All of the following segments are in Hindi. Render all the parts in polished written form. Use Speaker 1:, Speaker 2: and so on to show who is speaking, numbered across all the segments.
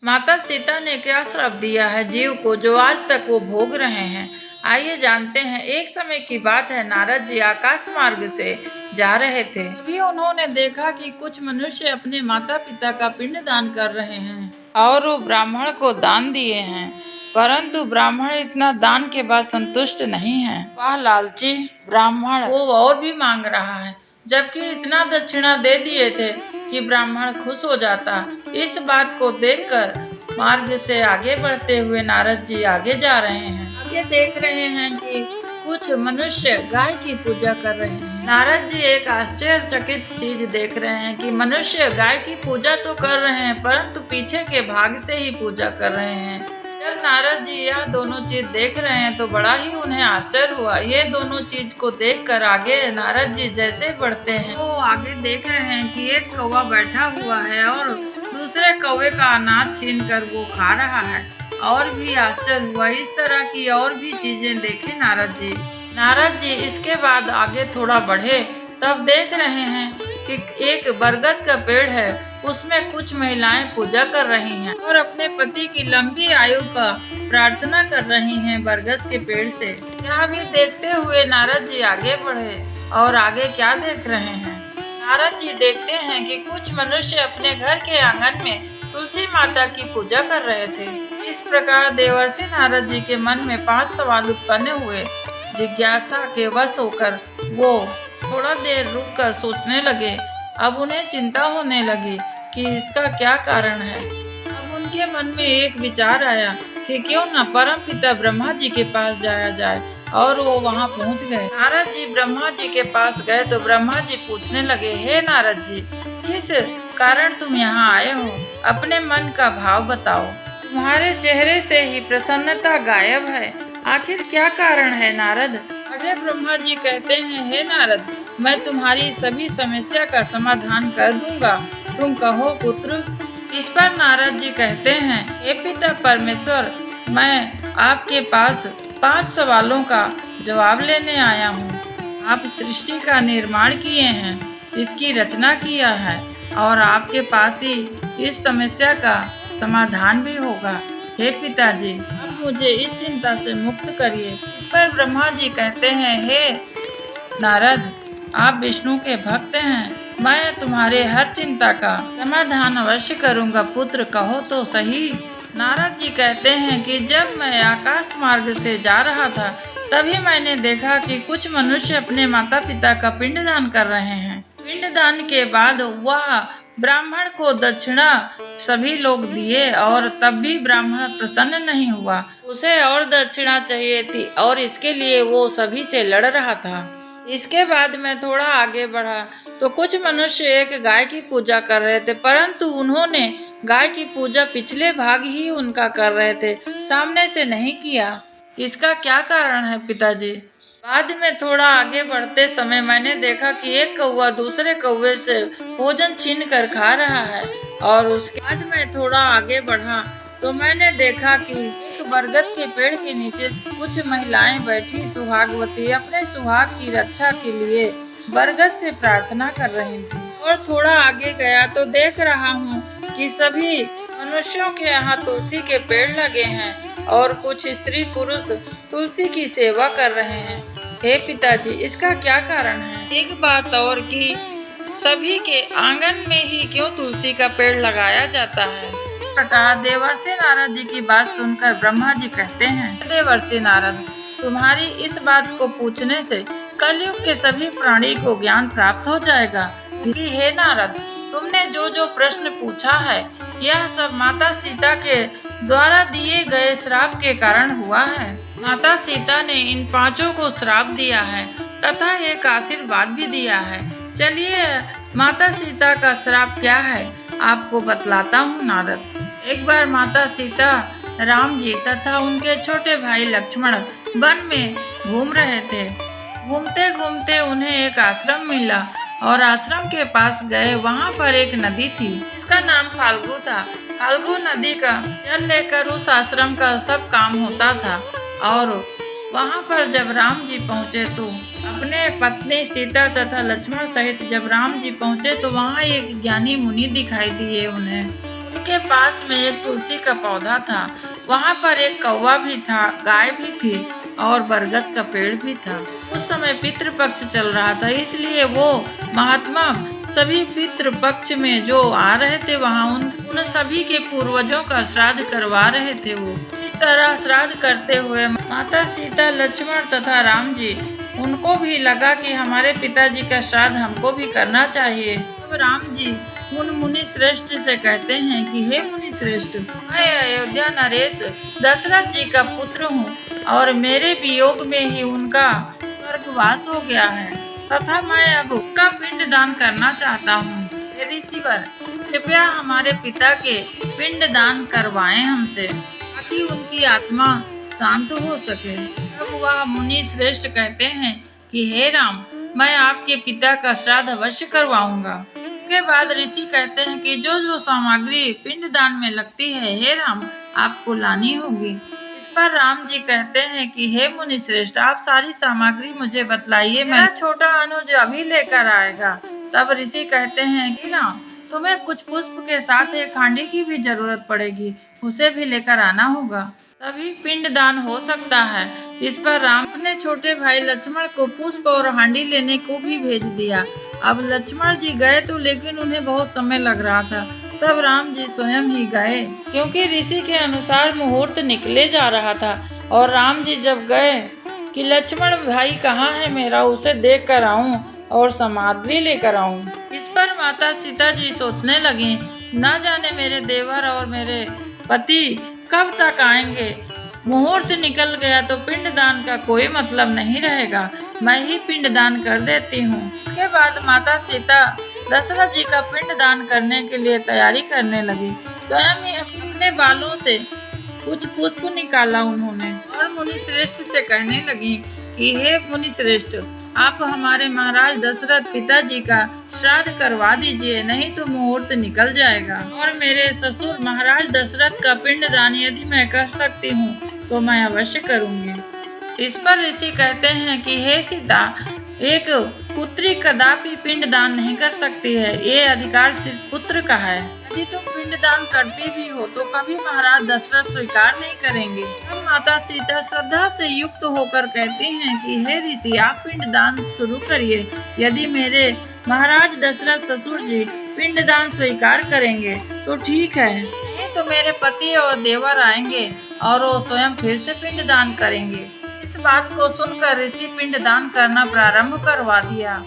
Speaker 1: माता सीता ने क्या श्राप दिया है जीव को जो आज तक वो भोग रहे हैं। आइए जानते हैं। एक समय की बात है, नारद जी आकाश मार्ग से जा रहे थे। तभी उन्होंने देखा कि कुछ मनुष्य अपने माता पिता का पिंड दान कर रहे हैं और वो ब्राह्मण को दान दिए हैं। परंतु ब्राह्मण इतना दान के बाद संतुष्ट नहीं है। वह लालची ब्राह्मण वो और भी मांग रहा है, जबकि इतना दक्षिणा दे दिए थे कि ब्राह्मण खुश हो जाता। इस बात को देखकर मार्ग से आगे बढ़ते हुए नारद जी आगे जा रहे हैं। आगे देख रहे हैं कि कुछ मनुष्य गाय की पूजा कर रहे हैं। नारद जी एक आश्चर्यचकित चीज देख रहे हैं कि मनुष्य गाय की पूजा तो कर रहे हैं, परंतु पीछे के भाग से ही पूजा कर रहे हैं। जब नारद जी यह दोनों चीज देख रहे हैं तो बड़ा ही उन्हें आश्चर्य हुआ। ये दोनों चीज को देखकर आगे नारद जी जैसे बढ़ते हैं तो आगे देख रहे हैं कि एक कौवा बैठा हुआ है और दूसरे कौवे का अनाज छीनकर वो खा रहा है। और भी आश्चर्य हुआ। इस तरह की और भी चीजें देखे नारद जी। इसके बाद आगे थोड़ा बढ़े तब देख रहे हैं कि एक बरगद का पेड़ है, उसमें कुछ महिलाएं पूजा कर रही हैं और अपने पति की लंबी आयु का प्रार्थना कर रही हैं बरगद के पेड़ से। यह भी देखते हुए नारद जी आगे बढ़े और आगे क्या देख रहे हैं। नारद जी देखते हैं कि कुछ मनुष्य अपने घर के आंगन में तुलसी माता की पूजा कर रहे थे। इस प्रकार देवर्षि नारद जी के मन में 5 सवाल उत्पन्न हुए। जिज्ञासा के वश होकर वो थोड़ा देर रुककर सोचने लगे। अब उन्हें चिंता होने लगी कि इसका क्या कारण है। अब उनके मन में एक विचार आया कि क्यों न परम पिता ब्रह्मा जी के पास जाया जाए, और वो वहाँ पहुँच गए। नारद जी ब्रह्मा जी के पास गए तो ब्रह्मा जी पूछने लगे, हे नारद जी, किस कारण तुम यहाँ आए हो? अपने मन का भाव बताओ। तुम्हारे चेहरे से ही प्रसन्नता गायब है, आखिर क्या कारण है नारद? आगे ब्रह्मा जी कहते हैं, हे नारद, मैं तुम्हारी सभी समस्या का समाधान कर दूंगा, तुम कहो पुत्र। इस पर नारद जी कहते हैं, हे पिता परमेश्वर, मैं आपके पास 5 सवालों का जवाब लेने आया हूँ। आप सृष्टि का निर्माण किए हैं, इसकी रचना किया है और आपके पास ही इस समस्या का समाधान भी होगा। हे पिताजी, अब मुझे इस चिंता से मुक्त करिए। इस पर ब्रह्मा जी कहते हैं, हे नारद, आप विष्णु के भक्त हैं, मैं तुम्हारे हर चिंता का समाधान अवश्य करूंगा पुत्र, कहो तो सही। नारद जी कहते हैं कि जब मैं आकाश मार्ग से जा रहा था तभी मैंने देखा कि कुछ मनुष्य अपने माता पिता का पिंडदान कर रहे हैं। पिंडदान के बाद वह ब्राह्मण को दक्षिणा सभी लोग दिए और तब भी ब्राह्मण प्रसन्न नहीं हुआ। उसे और दक्षिणा चाहिए थी और इसके लिए वो सभी से लड़ रहा था। इसके बाद मैं थोड़ा आगे बढ़ा तो कुछ मनुष्य एक गाय की पूजा कर रहे थे, परंतु उन्होंने गाय की पूजा पिछले भाग ही उनका कर रहे थे, सामने से नहीं किया। इसका क्या कारण है पिताजी? बाद में थोड़ा आगे बढ़ते समय मैंने देखा कि एक कौवा दूसरे कौवे से भोजन छीन कर खा रहा है, और उसके बाद मैं थोड़ा आगे बढ़ा तो मैंने देखा कि एक बरगद के पेड़ के नीचे कुछ महिलाएं बैठी सुहागवती अपने सुहाग की रक्षा के लिए बरगद से प्रार्थना कर रही थी। और थोड़ा आगे गया तो देख रहा हूँ कि सभी मनुष्यों के यहाँ तुलसी के पेड़ लगे हैं और कुछ स्त्री पुरुष तुलसी की सेवा कर रहे हैं। हे पिताजी, इसका क्या कारण है? एक बात और कि सभी के आंगन में ही क्यों तुलसी का पेड़ लगाया जाता है? इस प्रकार देवर्षि नारद जी की बात सुनकर ब्रह्मा जी कहते हैं, देवर्षि नारद, तुम्हारी इस बात को पूछने से कलयुग के सभी प्राणी को ज्ञान प्राप्त हो जाएगा। कि हे नारद, तुमने जो जो प्रश्न पूछा है यह सब माता सीता के द्वारा दिए गए श्राप के कारण हुआ है। माता सीता ने इन 5 को श्राप दिया है तथा एक आशीर्वाद भी दिया है। चलिए माता सीता का श्राप क्या है आपको बतलाता हूँ नारद। एक बार माता सीता, राम जी तथा उनके छोटे भाई लक्ष्मण वन में घूम रहे थे। घूमते घूमते उन्हें एक आश्रम मिला और आश्रम के पास गए। वहाँ पर एक नदी थी, इसका नाम फाल्गु था। फाल्गु नदी का जल लेकर उस आश्रम का सब काम होता था। और वहाँ पर जब राम जी पहुँचे तो अपने पत्नी सीता तथा लक्ष्मण सहित जब राम जी पहुँचे तो वहाँ एक ज्ञानी मुनि दिखाई दिए उन्हें। उनके पास में एक तुलसी का पौधा था। वहाँ पर एक कौवा भी था, गाय भी थी और बरगद का पेड़ भी था। उस समय पितृपक्ष चल रहा था, इसलिए वो महात्मा सभी पितृपक्ष में जो आ रहे थे वहाँ उन सभी के पूर्वजों का श्राद्ध करवा रहे थे। वो इस तरह श्राद्ध करते हुए माता सीता, लक्ष्मण तथा राम जी, उनको भी लगा कि हमारे पिताजी का श्राद्ध हमको भी करना चाहिए। अब राम जी उन मुनि श्रेष्ठ से कहते हैं कि हे मुनि श्रेष्ठ, मैं अयोध्या नरेश दशरथ जी का पुत्र हूँ और मेरे वियोग में ही उनका स्वर्गवास हो गया है तथा मैं अब उनका पिंड दान करना चाहता हूँ। हे ऋषिवर, कृपया हमारे पिता के पिंड दान करवाएं हमसे, ताकि उनकी आत्मा शांत हो सके। तब वह मुनि श्रेष्ठ कहते हैं कि हे राम, मैं आपके पिता का श्राद्ध अवश्य करवाऊंगा। इसके बाद ऋषि कहते हैं कि जो जो सामग्री पिंड दान में लगती है, हे राम, आपको लानी होगी। इस पर राम जी कहते हैं कि हे मुनि श्रेष्ठ, आप सारी सामग्री मुझे बतलाइए, मेरा छोटा अनुज अभी लेकर आएगा। तब ऋषि कहते हैं कि राम, तुम्हें कुछ पुष्प के साथ एक हांडी की भी जरूरत पड़ेगी, उसे भी लेकर आना होगा, तभी पिंड दान हो सकता है। इस पर राम अपने छोटे भाई लक्ष्मण को पुष्प और हांडी लेने को भी भेज दिया। अब लक्ष्मण जी गए तो लेकिन उन्हें बहुत समय लग रहा था। तब राम जी स्वयं ही गए, क्योंकि ऋषि के अनुसार मुहूर्त निकले जा रहा था। और राम जी जब गए कि लक्ष्मण भाई कहाँ है मेरा, उसे देख कर आऊं और सामग्री लेकर आऊं। इस पर माता सीता जी सोचने लगी, न जाने मेरे देवर और मेरे पति कब तक आएंगे। मुहूर्त निकल गया तो पिंड दान का कोई मतलब नहीं रहेगा, मैं ही पिंड दान कर देती हूँ। इसके बाद माता सीता दशरथ जी का पिंड दान करने के लिए तैयारी करने लगी। स्वयं ही अपने बालों से कुछ पुष्प निकाला उन्होंने और मुनि श्रेष्ठ से कहने लगी कि हे मुनि श्रेष्ठ, आप हमारे महाराज दशरथ पिताजी का श्राद्ध करवा दीजिए, नहीं तो मुहूर्त निकल जाएगा। और मेरे ससुर महाराज दशरथ का पिंड दान यदि मैं कर सकती हूँ तो मैं अवश्य करूँगी। इस पर ऋषि कहते हैं कि हे सीता, एक पुत्री कदापि पिंड दान नहीं कर सकती है, ये अधिकार सिर्फ पुत्र का है। यदि तुम पिंड दान करती भी हो तो कभी महाराज दशरथ स्वीकार नहीं करेंगे। तब माता सीता श्रद्धा से युक्त होकर कहती हैं कि हे ऋषि, आप पिंड दान शुरू करिए। यदि मेरे महाराज दशरथ ससुर जी पिंड दान स्वीकार करेंगे तो ठीक है, नहीं तो मेरे पति और देवर आएंगे और वो स्वयं फिर से पिंड दान करेंगे। इस बात को सुनकर ऋषि पिंड दान करना प्रारंभ करवा दिया।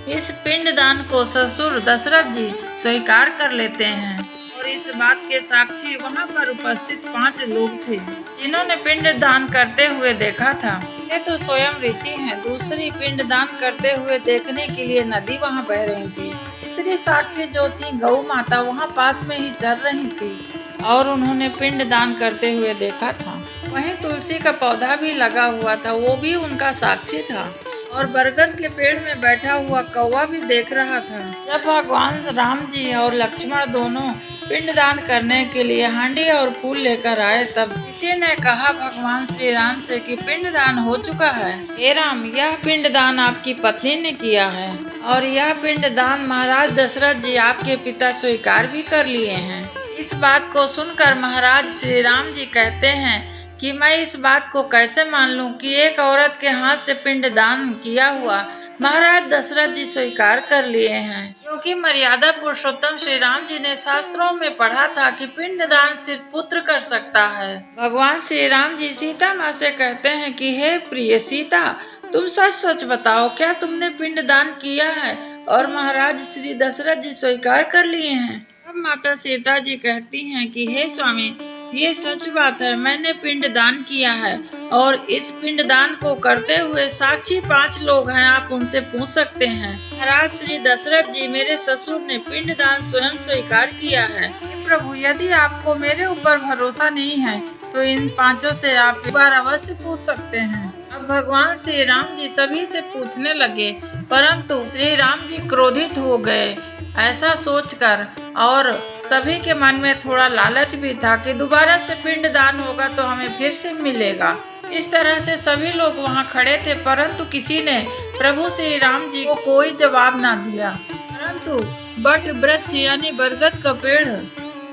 Speaker 1: इस पिंड दान को ससुर दशरथ जी स्वीकार कर लेते हैं और इस बात के साक्षी वहां पर उपस्थित 5 लोग थे, जिन्होंने पिंड दान करते हुए देखा था। ये तो स्वयं ऋषि हैं। दूसरी पिंड दान करते हुए देखने के लिए नदी वहां बह रही थी। तीसरी साक्षी जो थी गौ माता, वहां पास में ही चल रही थी और उन्होंने पिंड दान करते हुए देखा था। वहीं तुलसी का पौधा भी लगा हुआ था, वो भी उनका साक्षी था और बरगद के पेड़ में बैठा हुआ कौवा भी देख रहा था। जब भगवान राम जी और लक्ष्मण दोनों पिंड दान करने के लिए हांडी और फूल लेकर आए, तब किसी ने कहा भगवान श्री राम से कि पिंड दान हो चुका है। हे राम, यह पिंड दान आपकी पत्नी ने किया है और यह पिंड दान महाराज दशरथ जी आपके पिता स्वीकार भी कर लिए हैं। इस बात को सुनकर महाराज श्री राम जी कहते हैं कि मैं इस बात को कैसे मान लूं कि एक औरत के हाथ से पिंड दान किया हुआ महाराज दशरथ जी स्वीकार कर लिए हैं, क्योंकि मर्यादा पुरुषोत्तम श्री राम जी ने शास्त्रों में पढ़ा था कि पिंड दान सिर्फ पुत्र कर सकता है। भगवान श्री राम जी सीता माँ से कहते हैं कि हे प्रिय सीता, तुम सच सच बताओ, क्या तुमने पिंड दान किया है और महाराज श्री दशरथ जी स्वीकार कर लिए हैं? अब माता सीता जी कहती हैं कि हे स्वामी, ये सच बात है, मैंने पिंड दान किया है और इस पिंड दान को करते हुए साक्षी 5 लोग हैं, आप उनसे पूछ सकते हैं। महाराज श्री दशरथ जी मेरे ससुर ने पिंड दान स्वयं स्वीकार किया है। प्रभु, यदि आपको मेरे ऊपर भरोसा नहीं है तो इन 5 से आप एक बार अवश्य पूछ सकते हैं। अब भगवान श्री राम जी सभी से पूछने लगे, परंतु श्री राम जी क्रोधित हो गए ऐसा सोचकर, और सभी के मन में थोड़ा लालच भी था कि दोबारा से पिंड दान होगा तो हमें फिर से मिलेगा। इस तरह से सभी लोग वहां खड़े थे, परंतु किसी ने प्रभु श्री राम जी को कोई जवाब ना दिया। परंतु बट वृक्ष यानी बरगद का पेड़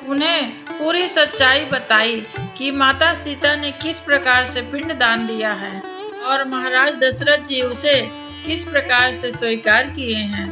Speaker 1: उन्हें पूरी सच्चाई बताई कि माता सीता ने किस प्रकार से पिंडदान दिया है और महाराज दशरथ जी उसे किस प्रकार से स्वीकार किए हैं।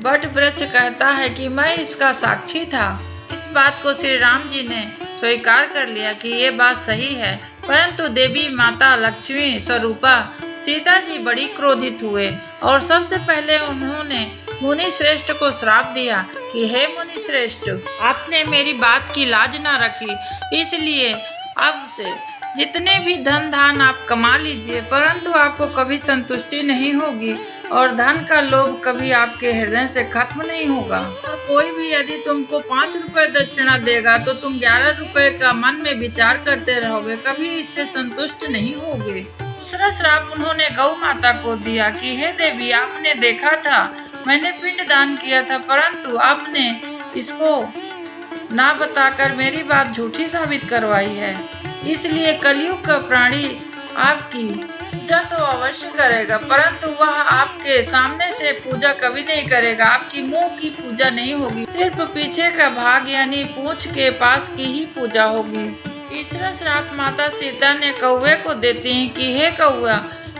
Speaker 1: वट वृक्ष कहता है कि मैं इसका साक्षी था। इस बात को श्री राम जी ने स्वीकार कर लिया कि ये बात सही है, परंतु देवी माता लक्ष्मी स्वरूपा सीता जी बड़ी क्रोधित हुए और सबसे पहले उन्होंने मुनि श्रेष्ठ को श्राप दिया कि हे मुनि श्रेष्ठ, आपने मेरी बात की लाज ना रखी, इसलिए अब से जितने भी धन धान आप कमा लीजिए, परंतु आपको कभी संतुष्टि नहीं होगी और धन का लोभ कभी आपके हृदय से खत्म नहीं होगा। और कोई भी यदि तुमको 5 रुपए दक्षिणा देगा तो तुम 11 रुपए का मन में विचार करते रहोगे, कभी इससे संतुष्ट नहीं होगे। दूसरा श्राप उन्होंने गौ माता को दिया कि हे देवी, आपने देखा था मैंने पिंड दान किया था, परंतु आपने इसको ना बताकर मेरी बात झूठी साबित करवाई है, इसलिए कलयुग का प्राणी आपकी पूजा तो अवश्य करेगा, परंतु वह आपके सामने से पूजा कभी नहीं करेगा। आपकी मुंह की पूजा नहीं होगी, सिर्फ पीछे का भाग यानी पूंछ के पास की ही पूजा होगी। तीसरा श्राप माता सीता ने कौवे को देती है कि हे कौवा,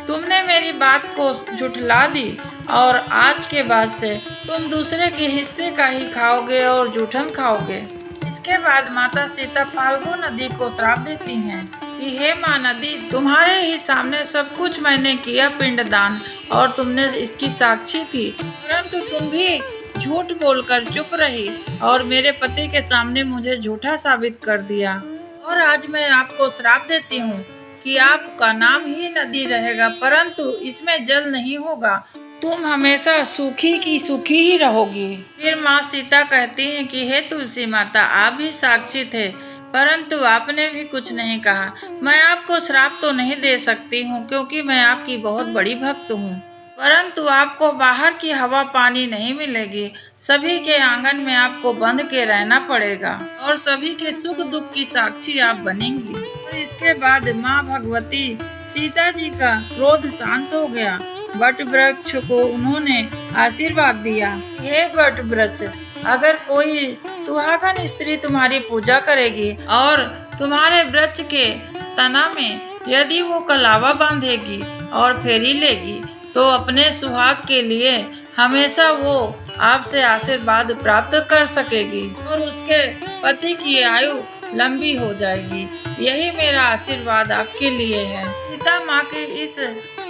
Speaker 1: तुमने मेरी बात को झुठला दी और आज के बाद से तुम दूसरे के हिस्से का ही खाओगे और जूठन खाओगे। इसके बाद माता सीता फाल्गु नदी को श्राप देती हैं कि हे माँ नदी, तुम्हारे ही सामने सब कुछ मैंने किया पिंडदान और तुमने इसकी साक्षी थी, परंतु तुम भी झूठ बोलकर चुप रही और मेरे पति के सामने मुझे झूठा साबित कर दिया। और आज मैं आपको श्राप देती हूँ कि आपका नाम ही नदी रहेगा, परंतु इसमें जल नहीं होगा, तुम हमेशा सूखी की सूखी ही रहोगी। फिर माँ सीता कहती हैं कि हे तुलसी माता, आप भी साक्षी थे, परंतु आपने भी कुछ नहीं कहा। मैं आपको श्राप तो नहीं दे सकती हूँ क्योंकि मैं आपकी बहुत बड़ी भक्त हूँ, परंतु आपको बाहर की हवा पानी नहीं मिलेगी, सभी के आंगन में आपको बंध के रहना पड़ेगा और सभी के सुख दुख की साक्षी आप बनेंगी। और इसके बाद माँ भगवती सीता जी का क्रोध शांत हो गया। वट वृक्ष को उन्होंने आशीर्वाद दिया, हे वट वृक्ष, अगर कोई सुहागन स्त्री तुम्हारी पूजा करेगी और तुम्हारे वृक्ष के तना में यदि वो कलावा बांधेगी और फेरी लेगी तो अपने सुहाग के लिए हमेशा वो आपसे आशीर्वाद प्राप्त कर सकेगी और उसके पति की आयु लंबी हो जाएगी। यही मेरा आशीर्वाद आपके लिए है। सीता माँ के इस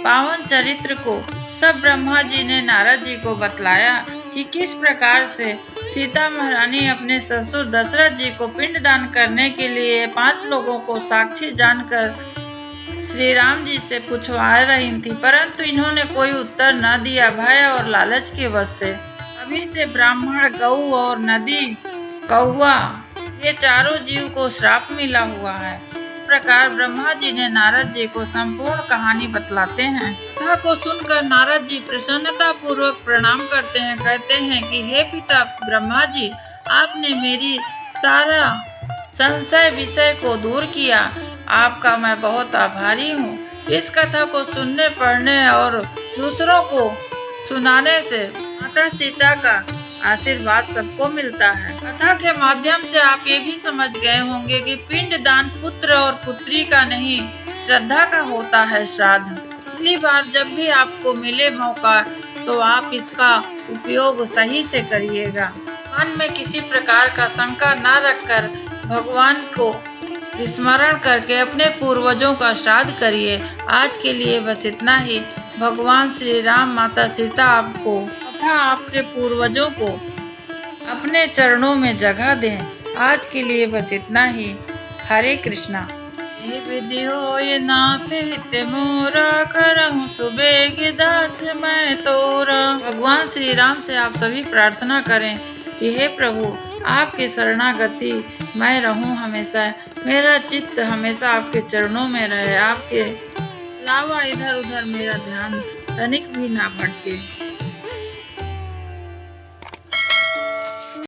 Speaker 1: पावन चरित्र को सब ब्रह्मा जी ने नारद जी को बतलाया कि किस प्रकार से सीता महारानी अपने ससुर दशरथ जी को पिंडदान करने के लिए 5 लोगों को साक्षी जानकर श्री राम जी से पूछवा रही थी, परंतु इन्होंने कोई उत्तर न दिया, भय और लालच के वश से। अभी से ब्राह्मण, गऊ और नदी, कौवा, ये चारों जीव को श्राप मिला हुआ है। इस प्रकार ब्रह्मा जी ने नारद जी को संपूर्ण कहानी बतलाते हैं। कथा को सुनकर नारद जी प्रसन्नता पूर्वक प्रणाम करते हैं, कहते हैं कि हे पिता ब्रह्मा जी, आपने मेरी सारा संशय विषय को दूर किया, आपका मैं बहुत आभारी हूँ। इस कथा को सुनने, पढ़ने और दूसरों को सुनाने से माता सीता का आशीर्वाद सबको मिलता है। कथा के माध्यम से आप ये भी समझ गए होंगे कि पिंडदान पुत्र और पुत्री का नहीं, श्रद्धा का होता है श्राद्ध। अगली बार जब भी आपको मिले मौका तो आप इसका उपयोग सही से करिएगा। मन में किसी प्रकार का शंका न रखकर भगवान को स्मरण करके अपने पूर्वजों का श्राद्ध करिए। आज के लिए बस इतना ही। भगवान श्री राम, माता सीता आपको तथा आपके पूर्वजों को अपने चरणों में जगह दें। आज के लिए बस इतना ही। हरे कृष्णा। विधि होय नाथ हित मोरा, करहूँ सुबेग दास मैं तोरा। भगवान श्री राम से आप सभी प्रार्थना करें कि हे प्रभु, आपकी शरणागति मैं रहूं हमेशा, मेरा चित्त हमेशा आपके चरणों में रहे, आपके अलावा इधर उधर मेरा ध्यान तनिक भी ना भटके।